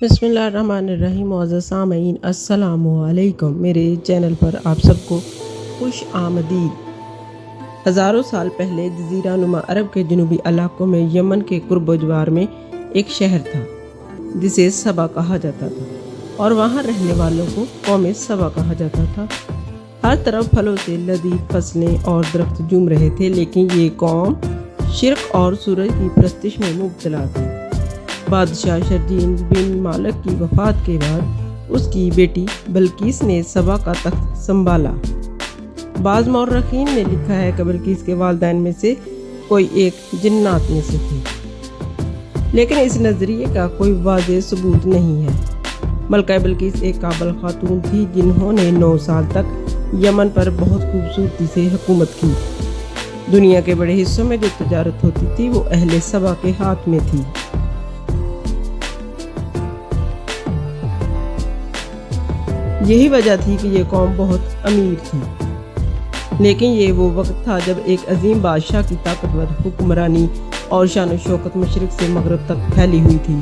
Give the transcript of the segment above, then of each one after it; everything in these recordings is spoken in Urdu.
بسم اللہ الرحمن الرحیم۔ معزز سامعین السلام علیکم، میرے چینل پر آپ سب کو خوش آمدید۔ ہزاروں سال پہلے جزیرہ نما عرب کے جنوبی علاقوں میں یمن کے قرب و جوار میں ایک شہر تھا جسے سبا کہا جاتا تھا، اور وہاں رہنے والوں کو قوم سبا کہا جاتا تھا۔ ہر طرف پھلوں سے لذیذ فصلیں اور درخت جھوم رہے تھے، لیکن یہ قوم شرک اور سورج کی پرستش میں مبتلا تھی۔ بادشاہ شرجین بن مالک کی وفات کے بعد اس کی بیٹی بلقیس نے سبا کا تخت سنبھالا۔ بعض مورخین نے لکھا ہے کہ بلقیس کے والدین میں سے کوئی ایک جنات میں سے تھے، لیکن اس نظریے کا کوئی واضح ثبوت نہیں ہے۔ ملکہ بلقیس ایک قابل خاتون تھی جنہوں نے 9 سال تک یمن پر بہت خوبصورتی سے حکومت کی۔ دنیا کے بڑے حصوں میں جو تجارت ہوتی تھی وہ اہل سبا کے ہاتھ میں تھی۔ یہی وجہ تھی کہ یہ قوم بہت امیر تھی، لیکن یہ وہ وقت تھا جب ایک عظیم بادشاہ کی طاقتور حکمرانی اور شان و شوکت مشرق سے مغرب تک پھیلی ہوئی تھی،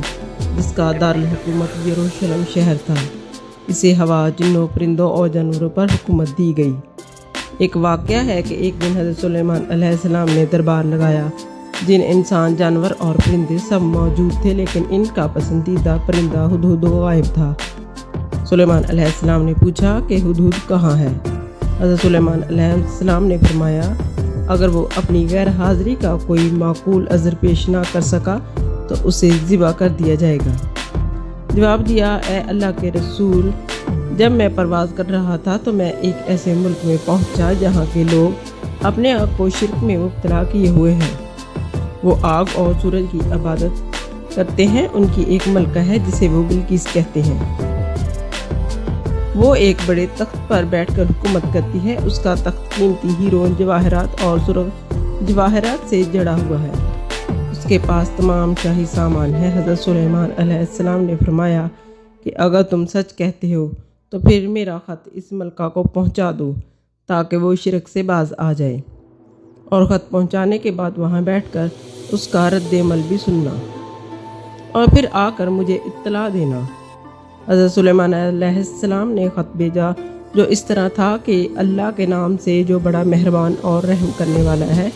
جس کا دارالحکومت یروشلم شہر تھا۔ اسے ہوا، جنوں، پرندوں اور جانوروں پر حکومت دی گئی۔ ایک واقعہ ہے کہ ایک دن حضرت سلیمان علیہ السلام نے دربار لگایا، جن انسان، جانور اور پرندے سب موجود تھے، لیکن ان کا پسندیدہ پرندہ ہدہد غائب تھا۔ سلیمان علیہ السلام نے پوچھا کہ ہدہد کہاں ہے؟ حضرت سلیمان علیہ السلام نے فرمایا، اگر وہ اپنی غیر حاضری کا کوئی معقول عذر پیش نہ کر سکا تو اسے ذبح کر دیا جائے گا۔ جواب دیا، اے اللہ کے رسول، جب میں پرواز کر رہا تھا تو میں ایک ایسے ملک میں پہنچا جہاں کے لوگ اپنے آپ کو شرک میں مبتلا کیے ہوئے ہیں۔ وہ آگ اور سورج کی عبادت کرتے ہیں۔ ان کی ایک ملکہ ہے جسے وہ بلقیس کہتے ہیں۔ وہ ایک بڑے تخت پر بیٹھ کر حکومت کرتی ہے۔ اس کا تخت قیمتی ہیروں، جواہرات اور سرخ جواہرات سے جڑا ہوا ہے۔ اس کے پاس تمام شاہی سامان ہے۔ حضرت سلیمان علیہ السلام نے فرمایا کہ اگر تم سچ کہتے ہو تو پھر میرا خط اس ملکہ کو پہنچا دو تاکہ وہ شرک سے باز آ جائے، اور خط پہنچانے کے بعد وہاں بیٹھ کر اس کا رد عمل بھی سننا، اور پھر آ کر مجھے اطلاع دینا۔ حضرت سلیمان علیہ السلام نے خط بھیجا جو اس طرح تھا کہ اللہ کے نام سے جو بڑا مہربان اور رحم کرنے والا ہے۔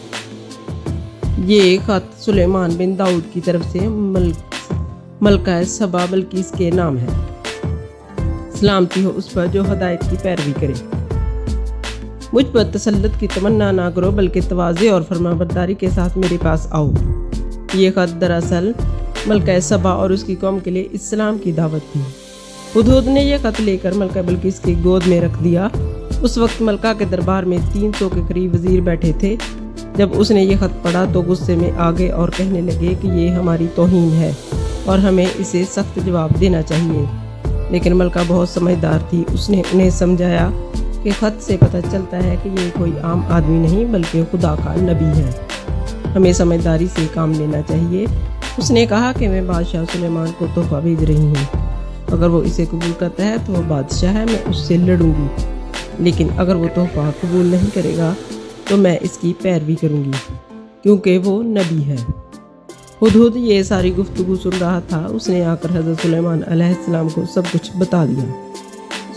یہ خط سلیمان بن داؤد کی طرف سے ملکہ سبا بلقیس کے نام ہے۔ سلامتی ہو اس پر جو ہدایت کی پیروی کرے۔ مجھ پر تسلط کی تمنا نہ کرو، بلکہ تواضع اور فرمانبرداری کے ساتھ میرے پاس آؤ۔ یہ خط دراصل ملکہ سبا اور اس کی قوم کے لیے اسلام کی دعوت تھی۔ ہدہد نے یہ خط لے کر ملکہ بلقیس کی گود میں رکھ دیا۔ اس وقت ملکہ کے دربار میں 300 کے قریب وزیر بیٹھے تھے۔ جب اس نے یہ خط پڑھا تو غصے میں آ گئے اور کہنے لگے کہ یہ ہماری توہین ہے اور ہمیں اسے سخت جواب دینا چاہیے۔ لیکن ملکہ بہت سمجھدار تھی۔ اس نے انہیں سمجھایا کہ خط سے پتہ چلتا ہے کہ یہ کوئی عام آدمی نہیں بلکہ خدا کا نبی ہے، ہمیں سمجھداری سے کام لینا چاہیے۔ اس نے کہا کہ میں بادشاہ سلیمان کو تحفہ بھیج رہی ہوں۔ اگر وہ اسے قبول کرتا ہے تو وہ بادشاہ ہے، میں اس سے لڑوں گی، لیکن اگر وہ تحفہ قبول نہیں کرے گا تو میں اس کی پیروی کروں گی، کیونکہ وہ نبی ہے۔ ہدہد یہ ساری گفتگو سن رہا تھا۔ اس نے آ کر حضرت سلیمان علیہ السلام کو سب کچھ بتا دیا۔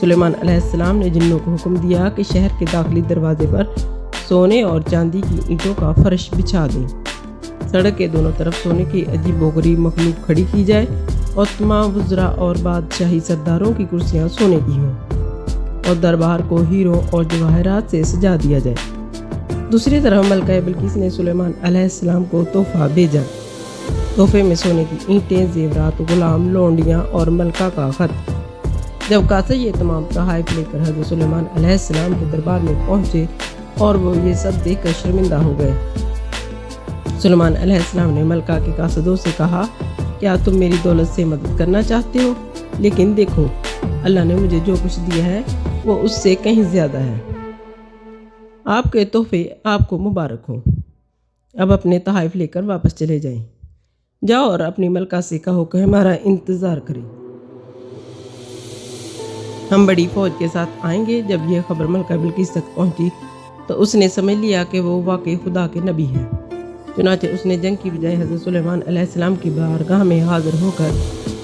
سلیمان علیہ السلام نے جنوں کو حکم دیا کہ شہر کے داخلی دروازے پر سونے اور چاندی کی اینٹوں کا فرش بچھا دیں۔ سڑک کے دونوں طرف سونے کی عجیب و غریب مخلوق کھڑی کی جائے، اور تمام وزراء اور بادشاہی سرداروں کی کرسیاں سونے کی ہوں، اور دربار کو ہیروں اور جواہرات سے سجا دیا جائے۔ دوسری طرف ملکہ بلقیس نے سلیمان علیہ السلام کو تحفہ بھیجا۔ تحفے میں سونے کی اینٹیں، زیورات، غلام، لونڈیاں اور ملکہ کا خط۔ جب قاصد یہ تمام تحائف لے کر حضرت سلیمان علیہ السلام کے دربار میں پہنچے اور وہ یہ سب دیکھ کر شرمندہ ہو گئے۔ سلیمان علیہ السلام نے ملکہ کے قاصدوں سے کہا، کیا تم میری دولت سے مدد کرنا چاہتے ہو؟ لیکن دیکھو، اللہ نے مجھے جو کچھ دیا ہے وہ اس سے کہیں زیادہ ہے۔ آپ کے تحفے آپ کو مبارک ہوں۔ اب اپنے تحائف لے کر واپس چلے جائیں۔ جاؤ اور اپنی ملکہ سے کہو کہ ہمارا انتظار کرے، ہم بڑی فوج کے ساتھ آئیں گے۔ جب یہ خبر ملکہ بلقیس تک پہنچی تو اس نے سمجھ لیا کہ وہ واقعی خدا کے نبی ہیں۔ چنانچہ اس نے جنگ کی بجائے حضرت سلیمان علیہ السلام کی بارگاہ میں حاضر ہو کر